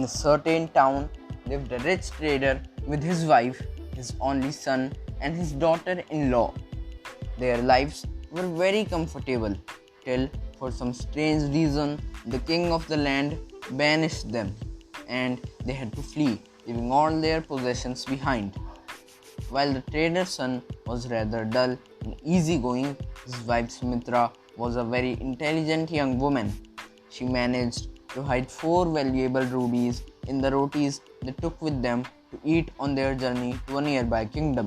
In a certain town lived a rich trader with his wife, his only son, and his daughter-in-law. Their lives were very comfortable till, for some strange reason, the king of the land banished them and they had to flee, leaving all their possessions behind. While the trader's son was rather dull and easygoing, his wife Sumitra was a very intelligent young woman. She managed to hide 4 valuable rubies in the rotis they took with them to eat on their journey to a nearby kingdom.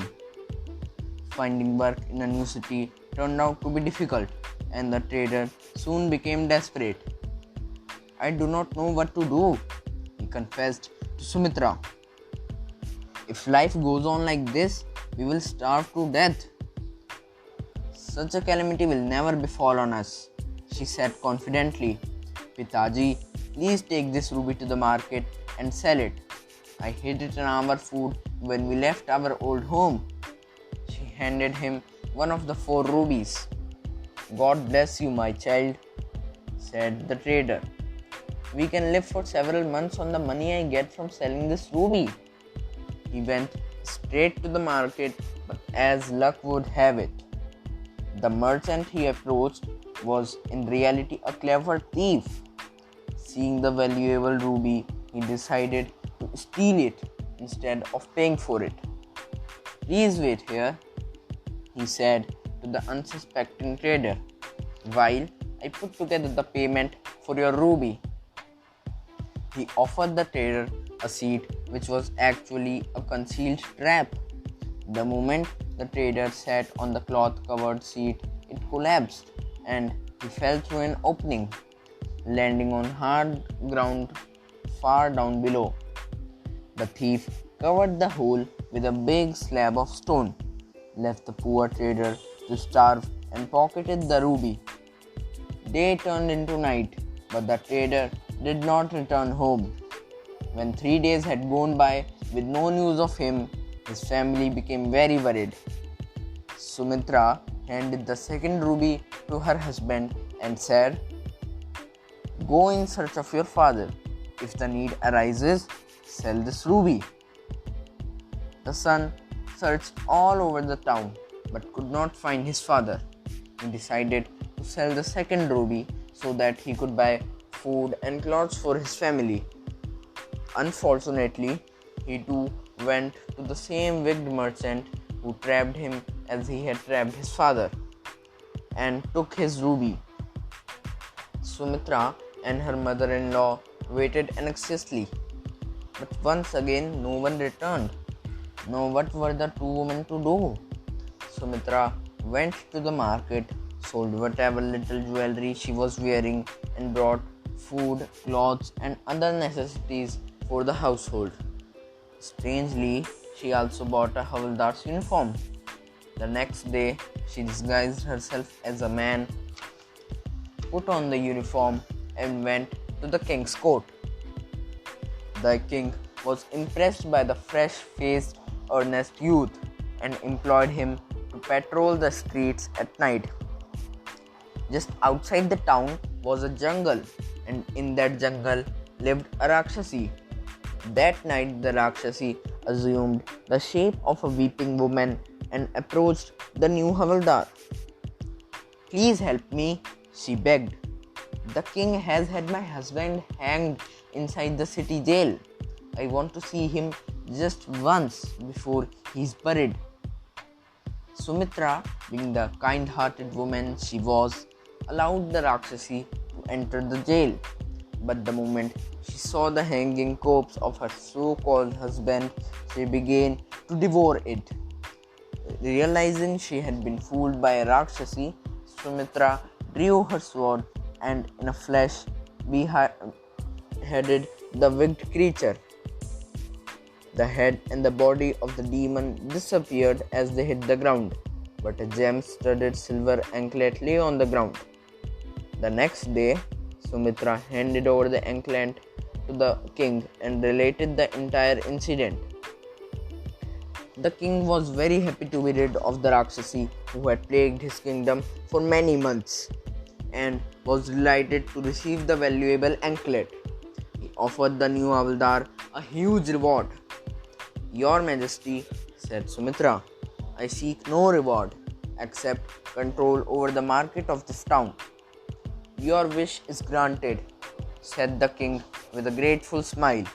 Finding work in a new city turned out to be difficult, and the trader soon became desperate. "I do not know what to do," he confessed to Sumitra. "If life goes on like this, we will starve to death." "Such a calamity will never befall on us," she said confidently. "Pitaji, please take this ruby to the market and sell it. I hid it in our food when we left our old home." She handed him one of the 4 rubies. "God bless you, my child," said the trader. "We can live for several months on the money I get from selling this ruby." He went straight to the market, but as luck would have it, the merchant he approached was in reality a clever thief. Seeing the valuable ruby, he decided to steal it instead of paying for it. "Please wait here," he said to the unsuspecting trader, "while I put together the payment for your ruby." He offered the trader a seat which was actually a concealed trap. The moment the trader sat on the cloth-covered seat, it collapsed and he fell through an opening, landing on hard ground far down below. The thief covered the hole with a big slab of stone, left the poor trader to starve, and pocketed the ruby. Day turned into night, but the trader did not return home. When 3 days had gone by with no news of him, his family became very worried. Sumitra handed the second ruby to her husband and said, "Go in search of your father. If the need arises, sell this ruby." The son searched all over the town but could not find his father. He decided to sell the second ruby so that he could buy food and clothes for his family. Unfortunately, he too went to the same wicked merchant who trapped him as he had trapped his father and took his ruby. Sumitra and her mother-in-law waited anxiously, but once again no one returned. Now what were the 2 women to do? Sumitra went to the market, sold whatever little jewelry she was wearing, and brought food, clothes, and other necessities for the household. Strangely, she also bought a Havaldar's uniform. The next day, she disguised herself as a man, put on the uniform, and went to the king's court. The king was impressed by the fresh-faced, earnest youth and employed him to patrol the streets at night. Just outside the town was a jungle, and in that jungle lived a Rakshasi. That night, the Rakshasi assumed the shape of a weeping woman and approached the new Havaldar. "Please help me," she begged. "The king has had my husband hanged inside the city jail. I want to see him just once before he's buried." Sumitra, being the kind-hearted woman she was, allowed the Rakshasi to enter the jail. But the moment she saw the hanging corpse of her so-called husband, she began to devour it. Realizing she had been fooled by a Rakshasi, Sumitra drew her sword and in a flash beheaded the wicked creature. The head and the body of the demon disappeared as they hit the ground, but a gem-studded silver anklet lay on the ground. The next day, Sumitra handed over the anklet to the king and related the entire incident. The king was very happy to be rid of the Rakshasi who had plagued his kingdom for many months, and was delighted to receive the valuable anklet. He offered the new Havildar a huge reward. Your Majesty, said Sumitra, I seek no reward except control over the market of this town. Your wish is granted, said the king with a grateful smile.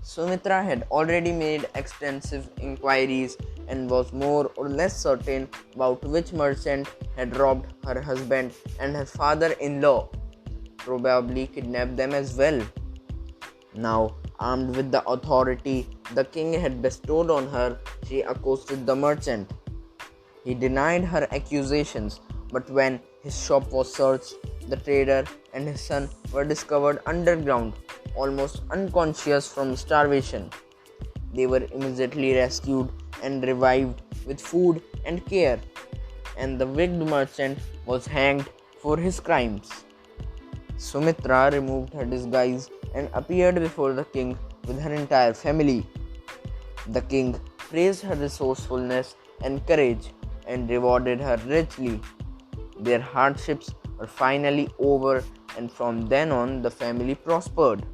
Sumitra had already made extensive inquiries and was more or less certain about which merchant had robbed her husband and her father-in-law, probably kidnapped them as well. Now, armed with the authority the king had bestowed on her, she accosted the merchant. He denied her accusations, but when his shop was searched, the trader and his son were discovered underground, almost unconscious from starvation. They were immediately rescued and revived with food and care, and the wicked merchant was hanged for his crimes. Sumitra removed her disguise and appeared before the king with her entire family. The king praised her resourcefulness and courage and rewarded her richly. Their hardships were finally over, and from then on the family prospered.